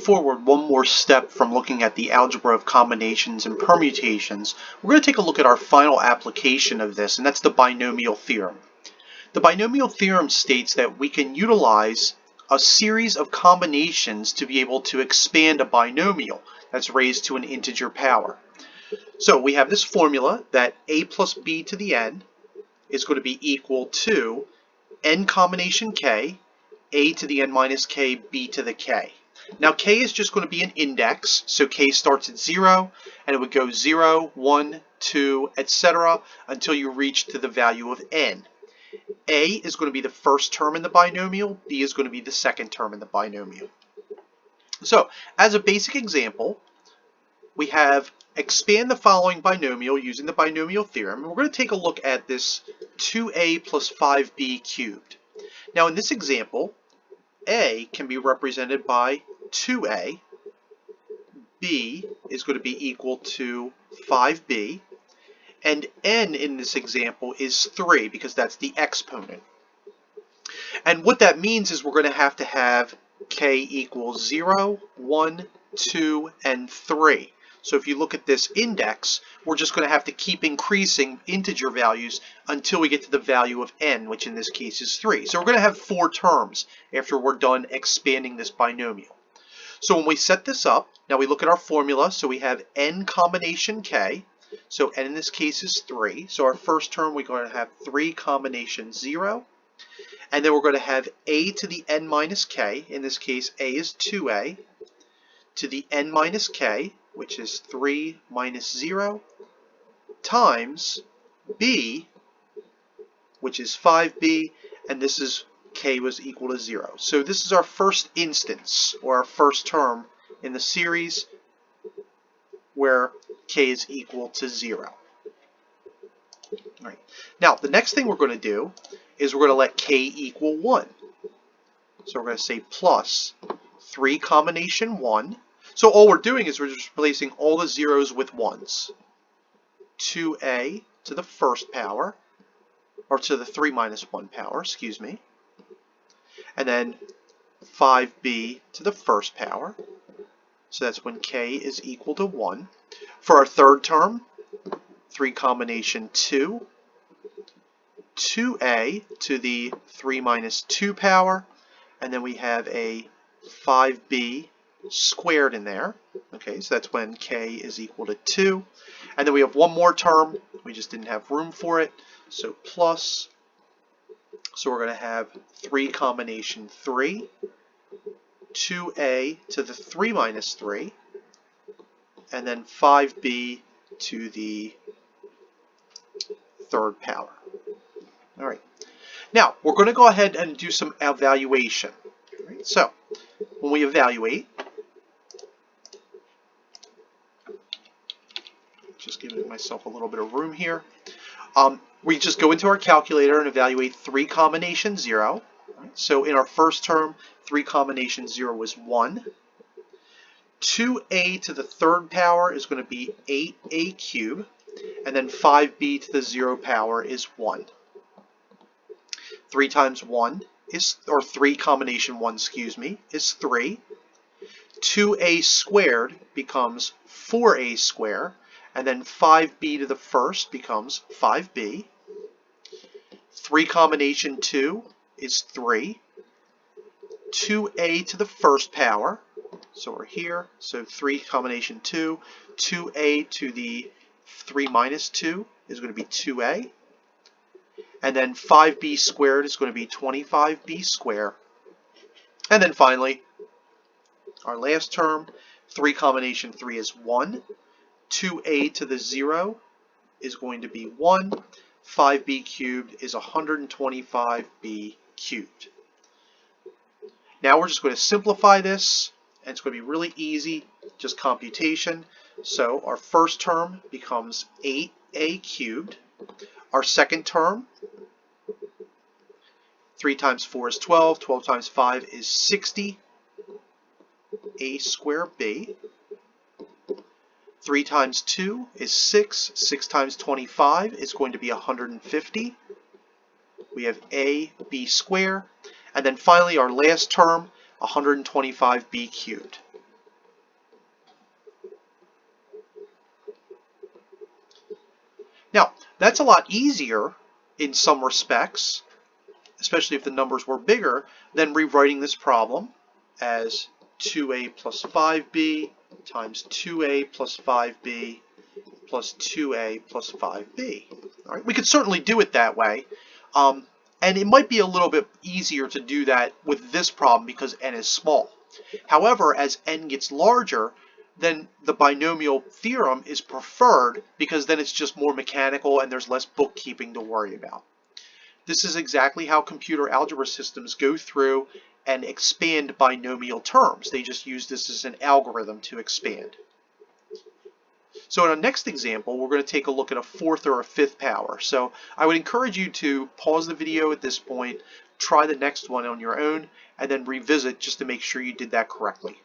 forward one more step from looking at the algebra of combinations and permutations, we're going to take a look at our final application of this, and that's the binomial theorem. The binomial theorem states that we can utilize a series of combinations to be able to expand a binomial that's raised to an integer power. So we have this formula that a plus b to the n is going to be equal to n combination k, a to the n minus k, b to the k. Now k is just going to be an index, so k starts at 0, and it would go 0, 1, 2, etc. until you reach to the value of n. A is going to be the first term in the binomial, b is going to be the second term in the binomial. So, as a basic example, we have expand the following binomial using the binomial theorem, and we're going to take a look at this 2a plus 5b cubed. Now in this example, a can be represented by 2a, b is going to be equal to 5b, and n in this example is 3 because that's the exponent. And what that means is we're going to have k equals 0, 1, 2, and 3. So if you look at this index, we're just going to have to keep increasing integer values until we get to the value of n, which in this case is 3. So we're going to have 4 terms after we're done expanding this binomial. So when we set this up, now we look at our formula, so we have n combination k, so n in this case is 3. So our first term we're going to have 3 combination 0, and then we're going to have a to the n minus k, in this case a is 2a, to the n minus k, which is 3 minus 0, times b, which is 5b, and this is k was equal to 0. So this is our first instance, or our first term in the series where k is equal to 0. All right. Now, the next thing we're going to do is we're going to let k equal 1. So we're going to say plus 3 combination 1. So all we're doing is we're just replacing all the zeros with 1s. 2a to the first power, or to the 3 minus 1 power, excuse me. And then 5b to the first power. So that's when k is equal to 1. For our third term, 3 combination 2, 2a to the 3 minus 2 power, and then we have a 5b squared in there. Okay, so that's when k is equal to 2. And then we have one more term. We just didn't have room for it. So plus, so we're going to have 3 combination 3, 2a to the 3 minus 3, and then 5b to the third power. All right. Now, we're going to go ahead and do some evaluation. All right, so, when we evaluate, just giving myself a little bit of room here, we just go into our calculator and evaluate 3 combination 0. Right, so in our first term, 3 combination 0 was 1. 2a to the third power is going to be 8a cubed, and then 5b to the 0 power is 1. 3 times 1 is, or 3 combination 1, excuse me, is 3. 2a squared becomes 4a squared, and then 5b to the first becomes 5b. 3 combination 2 is 3. 2a to the first power, so we're here, so 3 combination 2, 2a to the 3 minus 2 is going to be 2a, and then 5b squared is going to be 25b squared, and then finally, our last term, 3 combination 3 is 1, 2a to the 0 is going to be 1, 5b cubed is 125b cubed. Now we're just going to simplify this, and it's going to be really easy, just computation. So our first term becomes 8a cubed. Our second term, 3 times 4 is 12, 12 times 5 is 60, a squared b. 3 times 2 is 6, 6 times 25 is going to be 150. We have a b squared. And then finally, our last term, 125b cubed. Now, that's a lot easier in some respects, especially if the numbers were bigger, than rewriting this problem as 2a plus 5b times 2a plus 5b plus 2a plus 5b. All right, we could certainly do it that way. And it might be a little bit easier to do that with this problem because n is small. However, as n gets larger, then the binomial theorem is preferred because then it's just more mechanical and there's less bookkeeping to worry about. This is exactly how computer algebra systems go through and expand binomial terms. They just use this as an algorithm to expand. So in our next example, we're going to take a look at a fourth or a fifth power. So I would encourage you to pause the video at this point, try the next one on your own, and then revisit just to make sure you did that correctly.